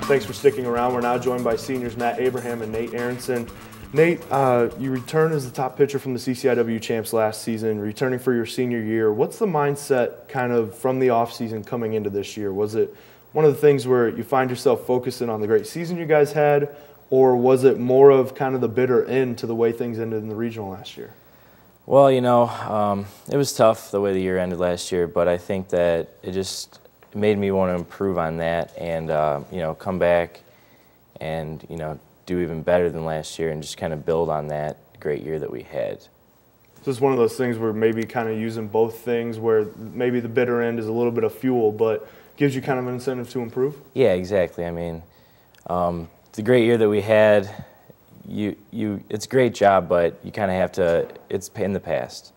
Thanks for sticking around. We're now joined by seniors Matt Abraham and Nate Arenson. Nate, you returned as the top pitcher from the CCIW champs last season, returning for your senior year. What's the mindset kind of from the offseason coming into this year? Was it one of the things where you find yourself focusing on the great season you guys had, or was it more of kind of the bitter end to the way things ended in the regional last year? Well, it was tough the way the year ended last year, but I think that it just made me want to improve on that and, come back and, do even better than last year and just kind of build on that great year that we had. So it's one of those things where maybe kind of using both things where maybe the bitter end is a little bit of fuel, but gives you kind of an incentive to improve? Yeah, exactly. I mean, the great year that we had, it's a great job, but you kind of have to, it's in the past.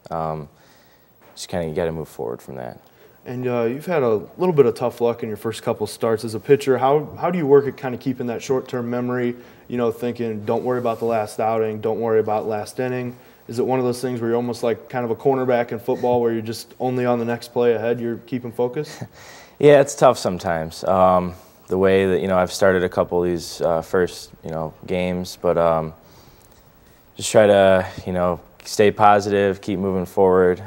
Just kind of, you got to move forward from that. And you've had a little bit of tough luck in your first couple starts as a pitcher. How do you work at kind of keeping that short-term memory, thinking don't worry about the last outing, don't worry about last inning? Is it one of those things where you're almost like kind of a cornerback in football where you're just only on the next play ahead, you're keeping focus? Yeah, it's tough sometimes. The way that, I've started a couple of these first, games, but just try to, stay positive, keep moving forward.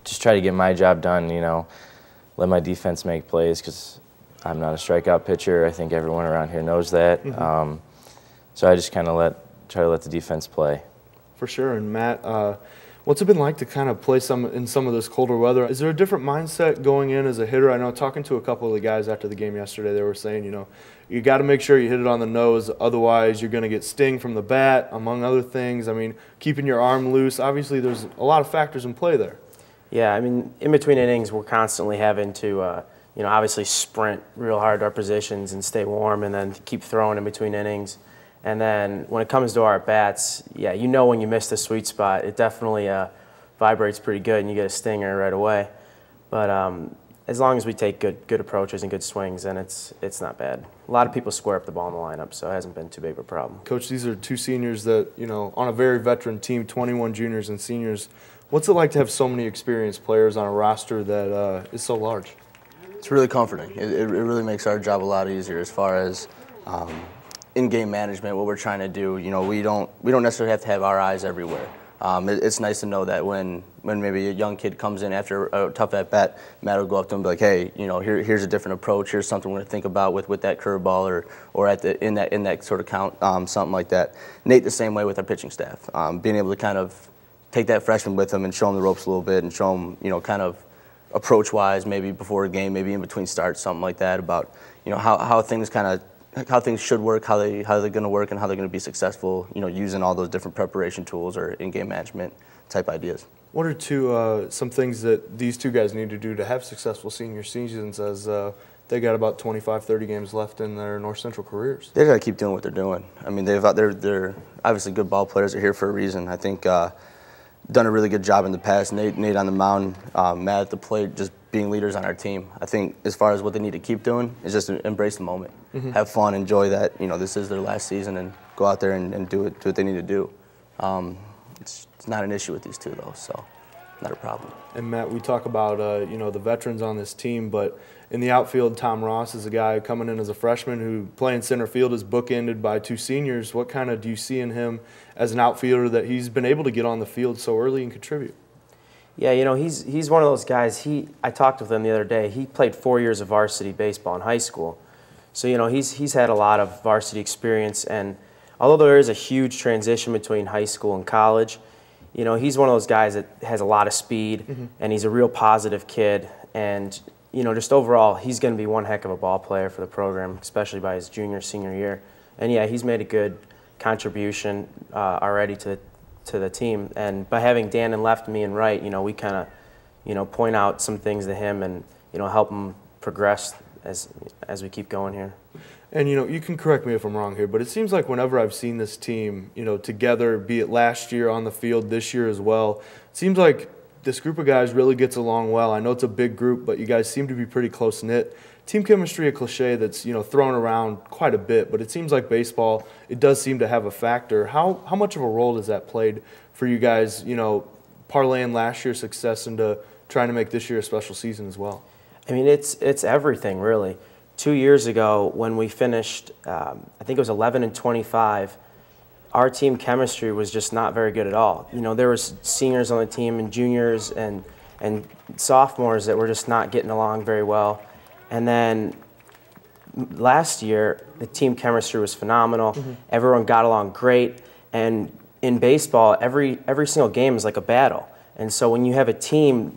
Just try to get my job done, let my defense make plays because I'm not a strikeout pitcher. I think everyone around here knows that. Mm-hmm. So I just kind of try to let the defense play. For sure. And Matt, what's it been like to kind of play in some of this colder weather? Is there a different mindset going in as a hitter? I know talking to a couple of the guys after the game yesterday, they were saying, you got to make sure you hit it on the nose, otherwise you're going to get sting from the bat, among other things. I mean, keeping your arm loose. Obviously, there's a lot of factors in play there. Yeah, I mean, in between innings, we're constantly having to, obviously sprint real hard to our positions and stay warm and then keep throwing in between innings. And then when it comes to our bats, yeah, when you miss the sweet spot, it definitely vibrates pretty good and you get a stinger right away. But as long as we take good approaches and good swings, then it's not bad. A lot of people square up the ball in the lineup, so it hasn't been too big of a problem. Coach, these are two seniors that, on a very veteran team, 21 juniors and seniors. What's it like to have so many experienced players on a roster that is so large? It's really comforting. It really makes our job a lot easier as far as in-game management, what we're trying to do. We don't necessarily have to have our eyes everywhere. It's nice to know that when maybe a young kid comes in after a tough at-bat, Matt will go up to him and be like, hey, here's a different approach. Here's something we're going to think about with that curveball or in that sort of count, something like that. Nate, the same way with our pitching staff. Being able to kind of take that freshman with him and show him the ropes a little bit and show him, kind of approach-wise, maybe before a game, maybe in between starts, something like that about, how things should work, how they're going to work, and how they're going to be successful, using all those different preparation tools or in-game management type ideas. What are some things that these two guys need to do to have successful senior seasons as they got about 25, 30 games left in their North Central careers? They got to keep doing what they're doing. I mean, they're obviously good ball players. They're here for a reason. I think done a really good job in the past. Nate on the mound, Matt at the plate, just being leaders on our team. I think as far as what they need to keep doing is just embrace the moment. Mm-hmm. Have fun, enjoy that. This is their last season, and go out there and do what they need to do. It's not an issue with these two, though, so not a problem. And Matt, we talk about the veterans on this team, but in the outfield, Tom Ross is a guy coming in as a freshman who playing center field is bookended by two seniors. What kind of do you see in him as an outfielder that he's been able to get on the field so early and contribute? Yeah, he's one of those guys. I talked with him the other day. He played 4 years of varsity baseball in high school. So, he's had a lot of varsity experience, and although there is a huge transition between high school and college, he's one of those guys that has a lot of speed, mm-hmm. and he's a real positive kid, and just overall, he's going to be one heck of a ball player for the program, especially by his senior year. And yeah, he's made a good contribution already to the team. And by having Dan in left, me in right, we kind of, point out some things to him and, help him progress as we keep going here. And, you can correct me if I'm wrong here, but it seems like whenever I've seen this team, together, be it last year on the field, this year as well, it seems like this group of guys really gets along well. I know it's a big group, but you guys seem to be pretty close-knit. Team chemistry, a cliche that's thrown around quite a bit, but it seems like baseball, it does seem to have a factor. How much of a role has that played for you guys, parlaying last year's success into trying to make this year a special season as well? I mean, it's everything really. 2 years ago when we finished, I think it was 11-25, our team chemistry was just not very good at all. You know, there was seniors on the team and juniors and sophomores that were just not getting along very well. And then last year, the team chemistry was phenomenal. Everyone got along great. And in baseball, every single game is like a battle. And so when you have a team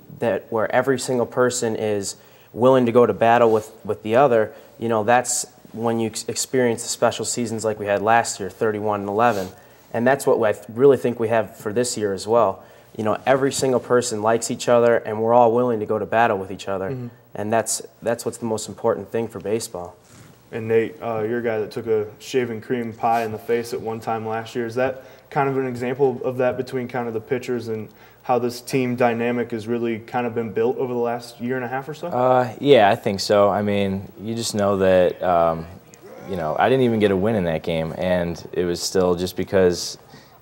where every single person is willing to go to battle with the other, you know, that's when you experience the special seasons like we had last year, 31-11. And that's what I really think we have for this year as well. You know, every single person likes each other, and we're all willing to go to battle with each other. And that's what's the most important thing for baseball. And Nate, you're a guy that took a shaving cream pie in the face at one time last year. Is that kind of an example of that between kind of the pitchers and how this team dynamic has really kind of been built over the last year and a half or so? Yeah, I think so. I mean, you just know that, you know, I didn't even get a win in that game, and it was still just because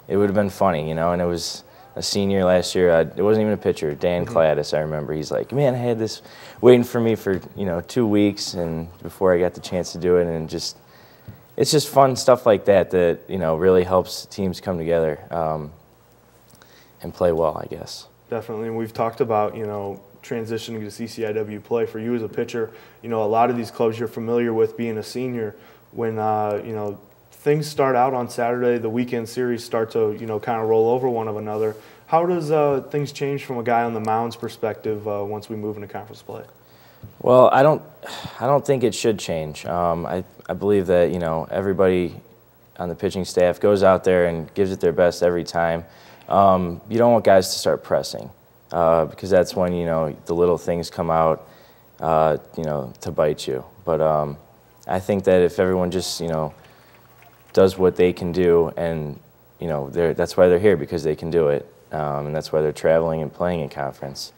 it would have been funny, you know, and it was a senior last year. It wasn't even a pitcher. Dan Cladis, I remember. He's like, man, I had this waiting for me for, you know, 2 weeks and before I got the chance to do it, and it's just fun stuff like that that, you know, really helps teams come together and play well, I guess. Definitely, and we've talked about, you know, transitioning to CCIW play. For you as a pitcher, you know, a lot of these clubs you're familiar with being a senior. When, you know, things start out on Saturday, the weekend series start to, you know, kind of roll over one of another. How does things change from a guy on the mound's perspective once we move into conference play? Well, I don't think it should change. I believe that, you know, everybody on the pitching staff goes out there and gives it their best every time. You don't want guys to start pressing because that's when, you know, the little things come out, you know, to bite you. But I think that if everyone just, you know, does what they can do, and, you know, that's why they're here, because they can do it, and that's why they're traveling and playing in conference.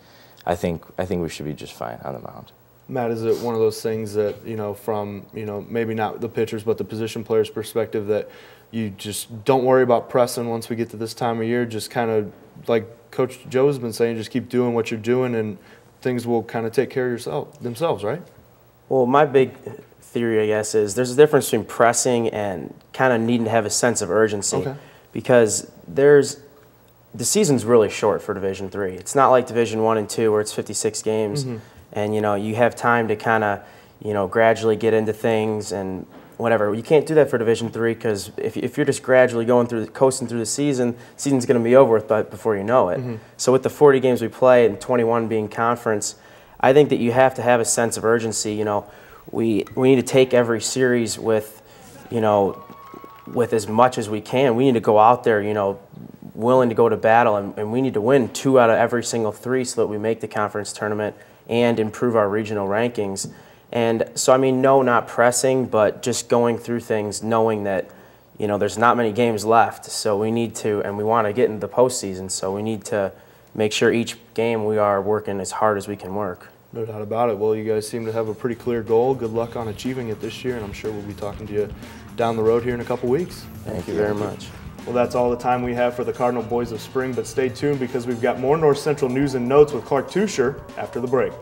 I think we should be just fine on the mound. Matt, is it one of those things that, you know, from, you know, maybe not the pitchers but the position players' perspective, that you just don't worry about pressing once we get to this time of year, just kind of like Coach Joe has been saying, just keep doing what you're doing and things will kind of take care of themselves, right? Well, my big theory, I guess, is there's a difference between pressing and kind of needing to have a sense of urgency. Okay. Because the season's really short for Division III. It's not like Division I and II where it's 56 games. And, you know, you have time to kind of, you know, gradually get into things and whatever. You can't do that for Division III because if you're just gradually coasting through the season's going to be over with before you know it. So with the 40 games we play and 21 being conference, I think that you have to have a sense of urgency. You know, we need to take every series with, you know, with as much as we can. We need to go out there, you know, willing to go to battle, and we need to win 2 out of every single 3 so that we make the conference tournament and improve our regional rankings. And so, I mean, no, not pressing, but just going through things, knowing that, you know, there's not many games left. So we need to, and we want to get into the postseason, so we need to make sure each game we are working as hard as we can work. No doubt about it. Well, you guys seem to have a pretty clear goal. Good luck on achieving it this year, and I'm sure we'll be talking to you down the road here in a couple weeks. Thank you very much. Well, that's all the time we have for the Cardinal Boys of Spring, but stay tuned because we've got more North Central news and notes with Clark Tusher after the break.